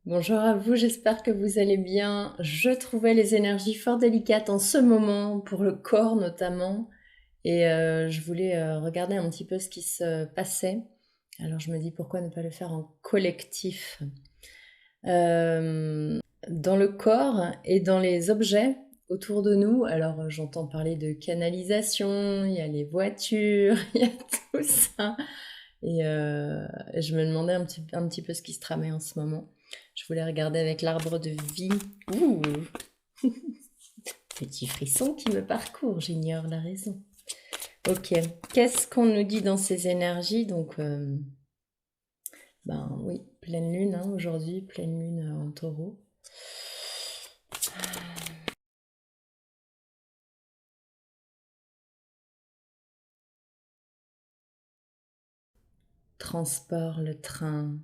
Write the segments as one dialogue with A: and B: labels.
A: Bonjour à vous, j'espère que vous allez bien. Je trouvais les énergies fort délicates en ce moment, pour le corps notamment, et je voulais regarder un petit peu ce qui se passait. Alors je me dis pourquoi ne pas le faire en collectif. Dans le corps et dans les objets autour de nous, alors j'entends parler de canalisation, il y a les voitures, il y a tout ça. Et je me demandais un petit peu ce qui se tramait en ce moment. Je voulais regarder avec l'arbre de vie. Ouh, petit frisson qui me parcourt, j'ignore la raison. Ok, qu'est-ce qu'on nous dit dans ces énergies? Donc, ben oui, pleine lune hein, aujourd'hui, pleine lune en taureau. Transport, le train,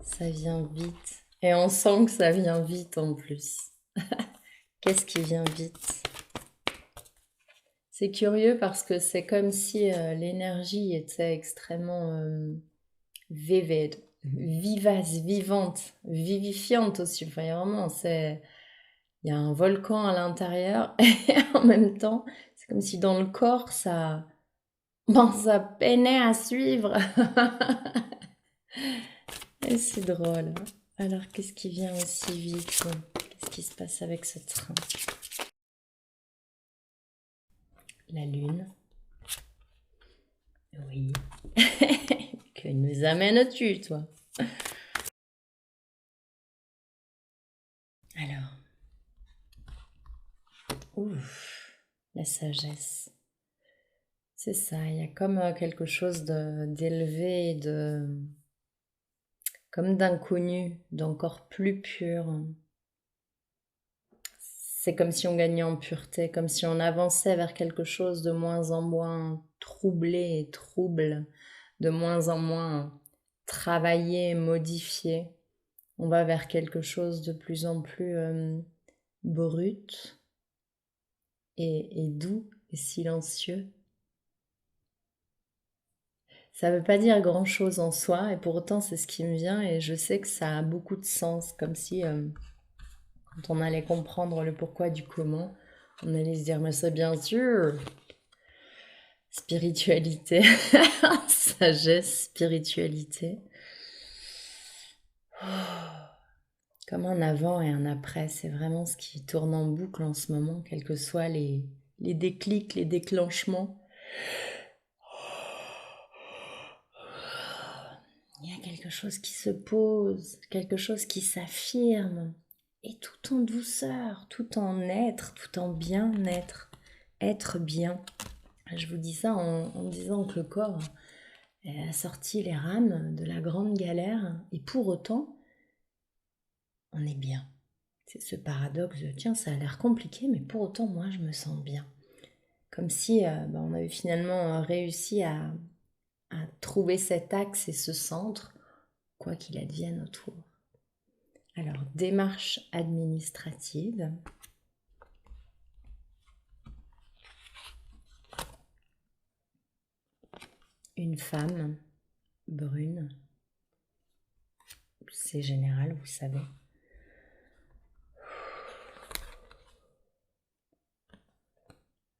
A: ça vient vite. Et on sent que ça vient vite en plus. Qu'est-ce qui vient vite? C'est curieux parce que c'est comme si l'énergie était extrêmement vivid, vivace, vivante, vivifiante aussi. Enfin, il y a un volcan à l'intérieur et en même temps, c'est comme si dans le corps, ça peinait à suivre. Et c'est drôle. Alors, qu'est-ce qui vient aussi vite? Qu'est-ce qui se passe avec ce train? La lune. Oui. Que nous amènes-tu, toi? Alors, ouf, la sagesse. C'est ça, il y a comme quelque chose d'élevé, comme d'inconnu, d'encore plus pur. C'est comme si on gagnait en pureté, comme si on avançait vers quelque chose de moins en moins troublé et trouble, de moins en moins travaillé, modifié. On va vers quelque chose de plus en plus brut et doux et silencieux. Ça ne veut pas dire grand-chose en soi, et pourtant c'est ce qui me vient, et je sais que ça a beaucoup de sens, comme si quand on allait comprendre le pourquoi du comment, on allait se dire, mais c'est bien sûr, spiritualité, sagesse, spiritualité. Comme un avant et un après, c'est vraiment ce qui tourne en boucle en ce moment, quels que soient les déclics, les déclenchements. Il y a quelque chose qui se pose, quelque chose qui s'affirme, et tout en douceur, tout en être, tout en bien-être, être bien. Je vous dis ça en disant que le corps a sorti les rames de la grande galère, et pour autant, on est bien. C'est ce paradoxe de, tiens, ça a l'air compliqué, mais pour autant, moi, je me sens bien. Comme si on avait finalement réussi à trouver cet axe et ce centre, quoi qu'il advienne autour. Alors, démarche administrative. Une femme brune. C'est général, vous savez.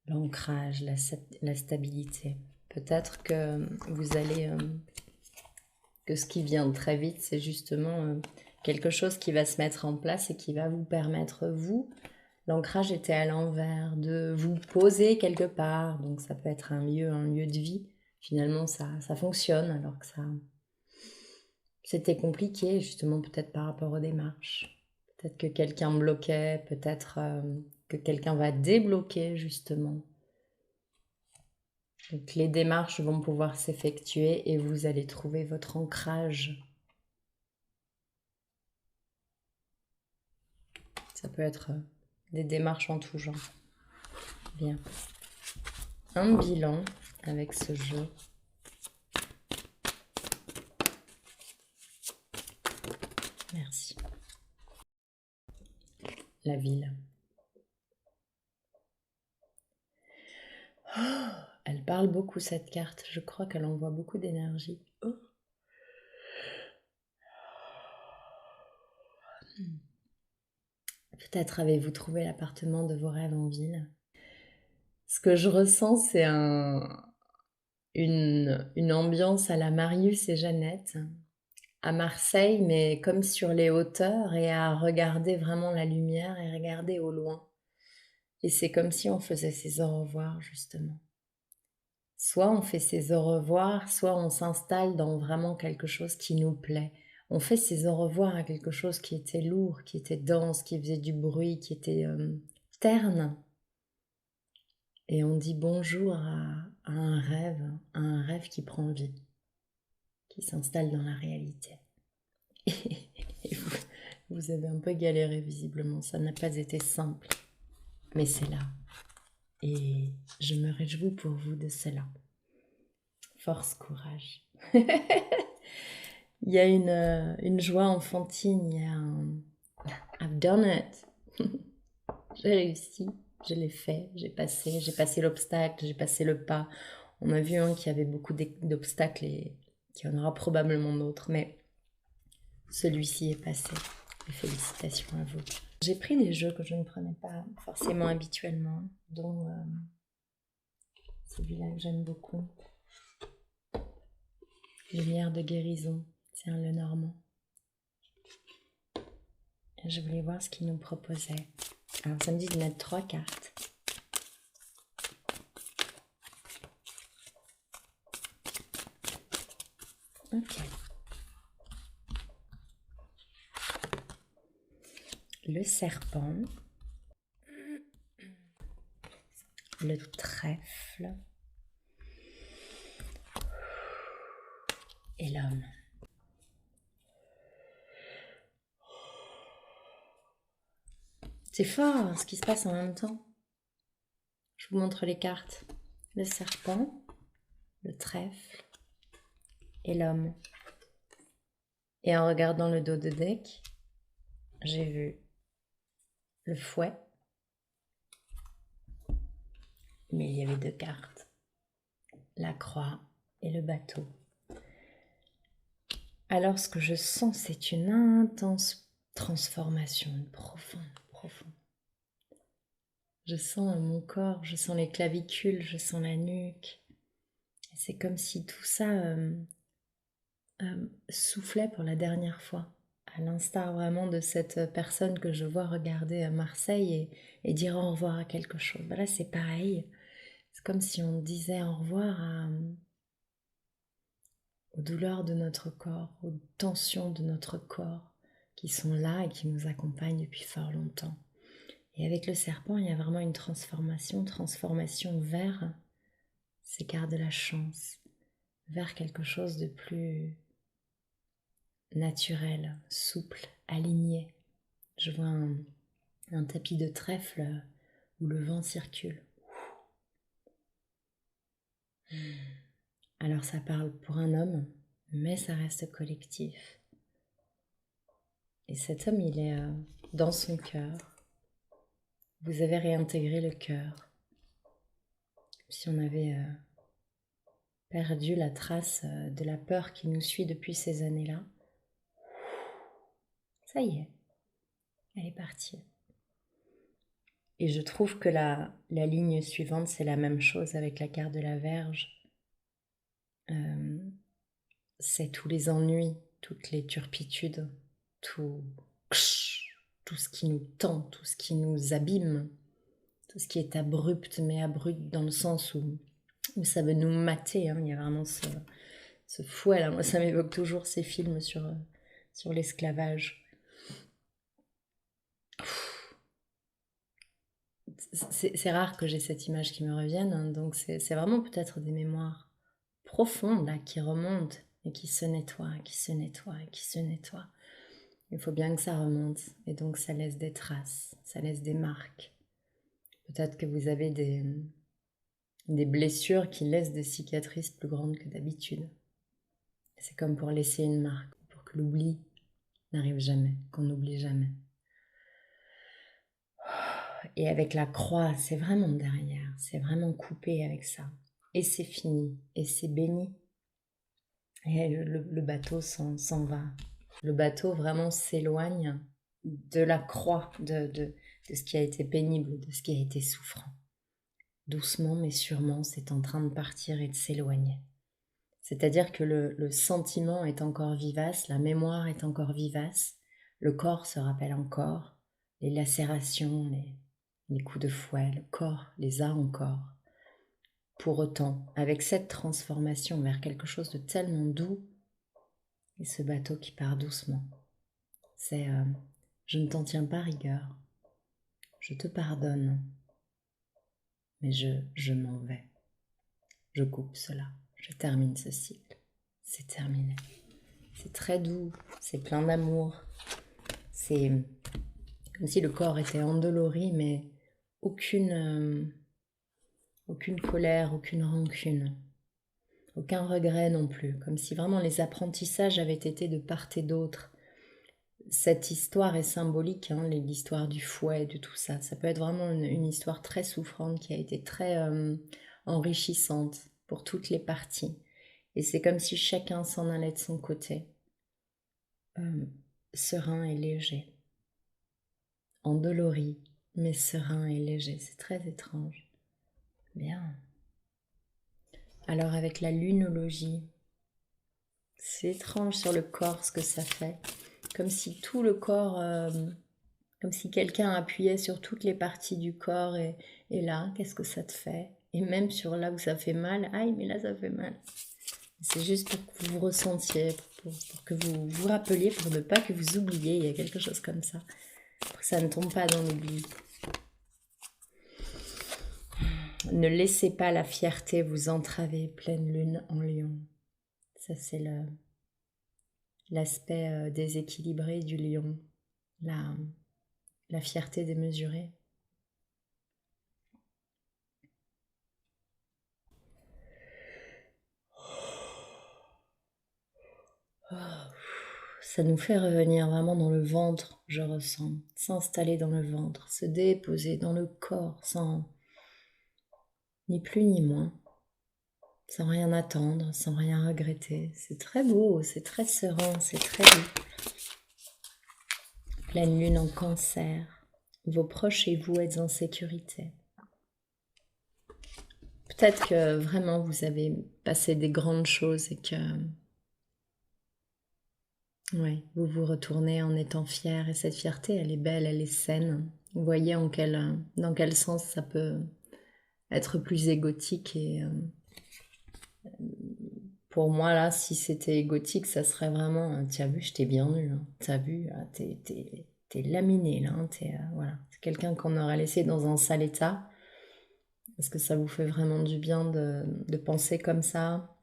A: L'ancrage, la stabilité. Peut-être que vous allez... que ce qui vient très vite, c'est justement quelque chose qui va se mettre en place et qui va vous permettre, vous, l'ancrage était à l'envers, de vous poser quelque part. Donc ça peut être un lieu de vie. Finalement, ça fonctionne alors que c'était compliqué, justement, peut-être par rapport aux démarches. Peut-être que quelqu'un bloquait, peut-être que quelqu'un va débloquer, justement. Donc les démarches vont pouvoir s'effectuer et vous allez trouver votre ancrage. Ça peut être des démarches en tout genre. Bien. Un bilan avec ce jeu. Merci. La ville. Oh, elle parle beaucoup cette carte. Je crois qu'elle envoie beaucoup d'énergie. Oh. Peut-être avez-vous trouvé l'appartement de vos rêves en ville. Ce que je ressens, c'est une ambiance à la Marius et Jeannette, à Marseille, mais comme sur les hauteurs et à regarder vraiment la lumière et regarder au loin. Et c'est comme si on faisait ses au revoir, justement. Soit on fait ses au revoir, soit on s'installe dans vraiment quelque chose qui nous plaît. On fait ses au revoir à quelque chose qui était lourd, qui était dense, qui faisait du bruit, qui était terne. Et on dit bonjour à un rêve qui prend vie, qui s'installe dans la réalité. Et vous avez un peu galéré visiblement, ça n'a pas été simple, mais c'est là. Et je me réjouis pour vous de cela. Force, courage. Il y a une joie enfantine, il y a un I've done it. J'ai réussi, je l'ai fait, j'ai passé l'obstacle, j'ai passé le pas. On a vu qu'il y avait beaucoup d'obstacles et qu'il y en aura probablement d'autres, mais celui-ci est passé. Et félicitations à vous. J'ai pris des jeux que je ne prenais pas forcément habituellement, dont celui-là que j'aime beaucoup. Lumière de guérison, c'est un Lenormand. Et je voulais voir ce qu'il nous proposait. Alors ça me dit de mettre 3 cartes. Ok. Le serpent, le trèfle et l'homme. C'est fort ce qui se passe en même temps. Je vous montre les cartes. Le serpent, le trèfle et l'homme. Et en regardant le dos de deck, j'ai vu le fouet, mais il y avait 2 cartes. La croix et le bateau. Alors ce que je sens, c'est une intense transformation, une profonde. Je sens mon corps, je sens les clavicules, je sens la nuque. C'est comme si tout ça soufflait pour la dernière fois, à l'instar vraiment de cette personne que je vois regarder à Marseille et dire au revoir à quelque chose. Là, c'est pareil. C'est comme si on disait au revoir aux douleurs de notre corps, aux tensions de notre corps qui sont là et qui nous accompagnent depuis fort longtemps. Et avec le serpent, il y a vraiment une transformation vers ces cartes de la chance, vers quelque chose de plus naturel, souple, aligné. Je vois un tapis de trèfle où le vent circule. Alors ça parle pour un homme, mais ça reste collectif. Et cet homme, il est dans son cœur. Vous avez réintégré le cœur. Si on avait perdu la trace de la peur qui nous suit depuis ces années-là, ça y est, elle est partie. Et je trouve que la ligne suivante, c'est la même chose avec la carte de la Vierge. C'est tous les ennuis, toutes les turpitudes, tout ce qui nous tend, tout ce qui nous abîme, tout ce qui est abrupt, mais abrupt dans le sens où ça veut nous mater. Il y a vraiment ce fouet là. Moi, ça m'évoque toujours ces films sur l'esclavage. C'est rare que j'ai cette image qui me revienne, donc c'est vraiment peut-être des mémoires profondes là, qui remontent et qui se nettoient, qui se nettoient, qui se nettoient. Il faut bien que ça remonte et donc ça laisse des traces, ça laisse des marques. Peut-être que vous avez des blessures qui laissent des cicatrices plus grandes que d'habitude. C'est comme pour laisser une marque, pour que l'oubli n'arrive jamais, qu'on n'oublie jamais. Et avec la croix, c'est vraiment derrière, c'est vraiment coupé avec ça. Et c'est fini, et c'est béni. Et le bateau s'en va. Le bateau vraiment s'éloigne de la croix, de ce qui a été pénible, de ce qui a été souffrant. Doucement mais sûrement, c'est en train de partir et de s'éloigner. C'est-à-dire que le sentiment est encore vivace, la mémoire est encore vivace, le corps se rappelle encore, les lacérations, les coups de fouet, le corps les a encore. Pour autant, avec cette transformation vers quelque chose de tellement doux, et ce bateau qui part doucement, c'est je ne t'en tiens pas rigueur, je te pardonne, mais je m'en vais. Je coupe cela, je termine ce cycle. C'est terminé. C'est très doux, c'est plein d'amour. C'est comme si le corps était endolori, mais aucune colère, aucune rancune, aucun regret non plus. Comme si vraiment les apprentissages avaient été de part et d'autre. Cette histoire est symbolique, hein, l'histoire du fouet, de tout ça. Ça peut être vraiment une histoire très souffrante qui a été très enrichissante pour toutes les parties. Et c'est comme si chacun s'en allait de son côté, serein et léger, endolori, mais serein et léger. C'est très étrange. Bien. Alors avec la lunologie, c'est étrange sur le corps ce que ça fait. Comme si tout le corps, comme si quelqu'un appuyait sur toutes les parties du corps et là, qu'est-ce que ça te fait? Et même sur là où ça fait mal, aïe, mais là ça fait mal. C'est juste pour que vous ressentiez, pour que vous vous rappeliez, pour ne pas que vous oubliez, il y a quelque chose comme ça, pour que ça ne tombe pas dans l'oubli. Ne laissez pas la fierté vous entraver, pleine lune en lion. Ça c'est l'aspect déséquilibré du lion, la fierté démesurée. Ça nous fait revenir vraiment dans le ventre, je ressens, s'installer dans le ventre, se déposer dans le corps sans ni plus ni moins, sans rien attendre, sans rien regretter. C'est très beau, c'est très serein, c'est très doux. Pleine lune en Cancer, vos proches et vous êtes en sécurité. Peut-être que vraiment vous avez passé des grandes choses et que oui, vous vous retournez en étant fier et cette fierté, elle est belle, elle est saine. Vous voyez dans quel sens ça peut être plus égotique et pour moi là, si c'était égotique, ça serait vraiment, t'as vu, je t'ai bien eu, hein. T'as vu, t'es laminé là, hein. Voilà, c'est quelqu'un qu'on aurait laissé dans un sale état. Est-ce que ça vous fait vraiment du bien de penser comme ça?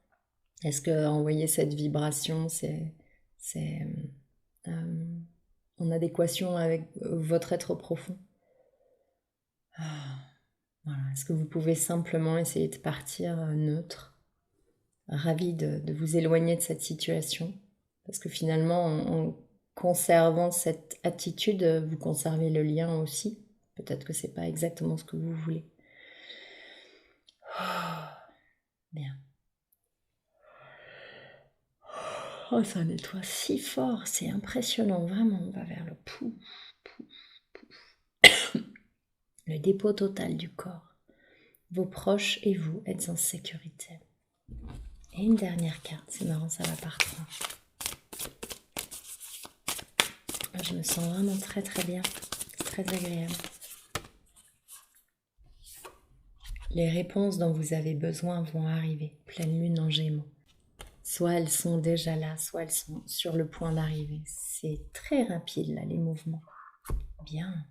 A: Est-ce que envoyer cette vibration, c'est en adéquation avec votre être profond? Voilà. Est-ce que vous pouvez simplement essayer de partir neutre, ravi de vous éloigner de cette situation? Parce que finalement, en conservant cette attitude, vous conservez le lien aussi. Peut-être que c'est pas exactement ce que vous voulez. Bien. Oh, ça nettoie si fort, c'est impressionnant, vraiment. On va vers le pouf, pouf, pouf. Le dépôt total du corps. Vos proches et vous êtes en sécurité. Et une dernière carte, c'est marrant, ça va par 3. Je me sens vraiment très très bien, très agréable. Les réponses dont vous avez besoin vont arriver, pleine lune en Gémeaux. Soit elles sont déjà là, soit elles sont sur le point d'arriver. C'est très rapide là, les mouvements. Bien.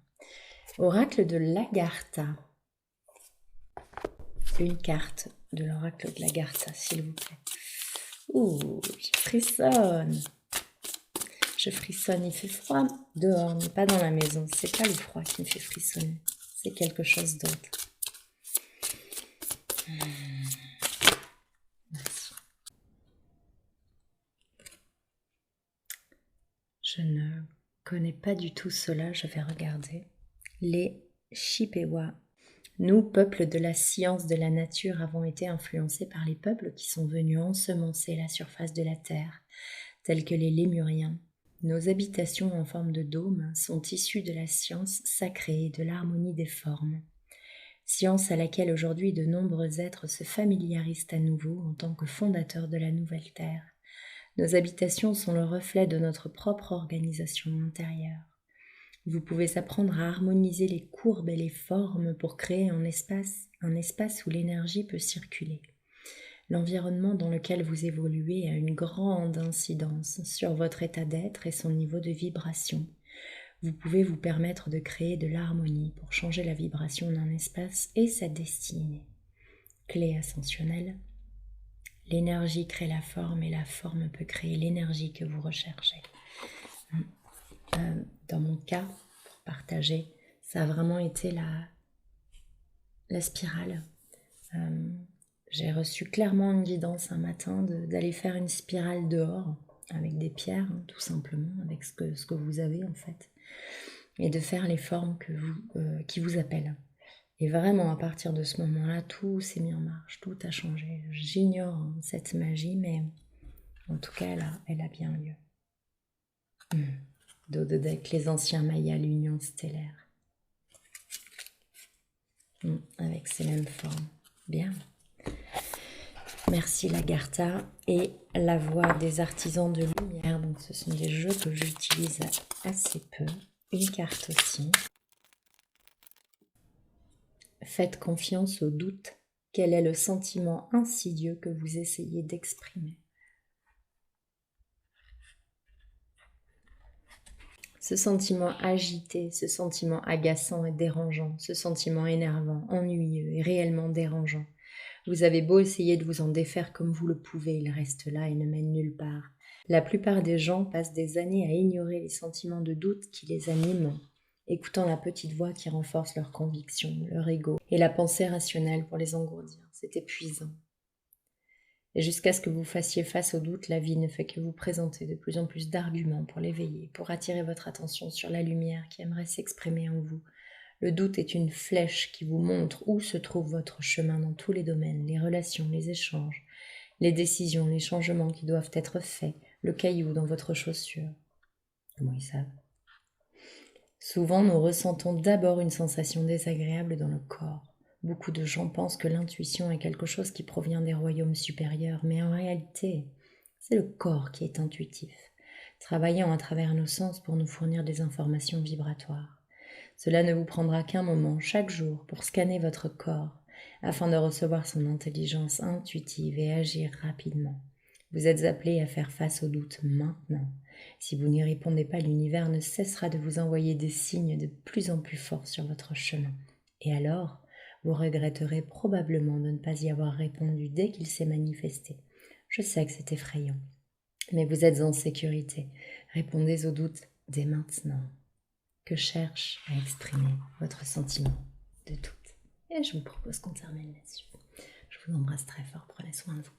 A: Oracle de l'Agartha. Une carte de l'oracle de l'Agartha, s'il vous plaît. Ouh, je frissonne. Je frissonne, il fait froid dehors, mais pas dans la maison. C'est pas le froid qui me fait frissonner, c'est quelque chose d'autre. Merci. Je ne connais pas du tout cela, je vais regarder. Les Chippewa. Nous, peuples de la science de la nature, avons été influencés par les peuples qui sont venus ensemencer la surface de la terre, tels que les Lémuriens, Nos habitations en forme de dôme sont issues de la science sacrée et de l'harmonie des formes. Science à laquelle aujourd'hui de nombreux êtres se familiarisent à nouveau en tant que fondateurs de la nouvelle Terre. Nos habitations sont le reflet de notre propre organisation intérieure. Vous pouvez apprendre à harmoniser les courbes et les formes pour créer un espace où l'énergie peut circuler. L'environnement dans lequel vous évoluez a une grande incidence sur votre état d'être et son niveau de vibration. Vous pouvez vous permettre de créer de l'harmonie pour changer la vibration d'un espace et sa destinée. Clé ascensionnelle. L'énergie crée la forme et la forme peut créer l'énergie que vous recherchez. Dans mon cas, pour partager, ça a vraiment été la spirale. J'ai reçu clairement une guidance un matin d'aller faire une spirale dehors avec des pierres, tout simplement, avec ce que vous avez en fait, et de faire les formes qui vous appellent. Et vraiment, à partir de ce moment-là, tout s'est mis en marche, tout a changé. J'ignore cette magie, mais en tout cas, elle a bien lieu. Dododec, les anciens Mayas, l'union stellaire. Avec ces mêmes formes. Bien. Merci Lagartha et la voix des artisans de lumière. Donc ce sont des jeux que j'utilise assez peu. Une carte aussi. Faites confiance au doute. Quel est le sentiment insidieux que vous essayez d'exprimer? Ce sentiment agité, ce sentiment agaçant et dérangeant, ce sentiment énervant, ennuyeux et réellement dérangeant. Vous avez beau essayer de vous en défaire comme vous le pouvez, il reste là et ne mène nulle part. La plupart des gens passent des années à ignorer les sentiments de doute qui les animent, écoutant la petite voix qui renforce leurs convictions, leur ego et la pensée rationnelle pour les engourdir. C'est épuisant. Et jusqu'à ce que vous fassiez face au doute, la vie ne fait que vous présenter de plus en plus d'arguments pour l'éveiller, pour attirer votre attention sur la lumière qui aimerait s'exprimer en vous. Le doute est une flèche qui vous montre où se trouve votre chemin dans tous les domaines, les relations, les échanges, les décisions, les changements qui doivent être faits, le caillou dans votre chaussure. Comment ils savent? Souvent, nous ressentons d'abord une sensation désagréable dans le corps. Beaucoup de gens pensent que l'intuition est quelque chose qui provient des royaumes supérieurs, mais en réalité, c'est le corps qui est intuitif, travaillant à travers nos sens pour nous fournir des informations vibratoires. Cela ne vous prendra qu'un moment chaque jour pour scanner votre corps afin de recevoir son intelligence intuitive et agir rapidement. Vous êtes appelé à faire face au doute maintenant. Si vous n'y répondez pas, l'univers ne cessera de vous envoyer des signes de plus en plus forts sur votre chemin. Et alors, vous regretterez probablement de ne pas y avoir répondu dès qu'il s'est manifesté. Je sais que c'est effrayant, mais vous êtes en sécurité. Répondez au doute dès maintenant. Que cherche à exprimer votre sentiment de doute. Et je vous propose qu'on termine là-dessus. Je vous embrasse très fort, prenez soin de vous.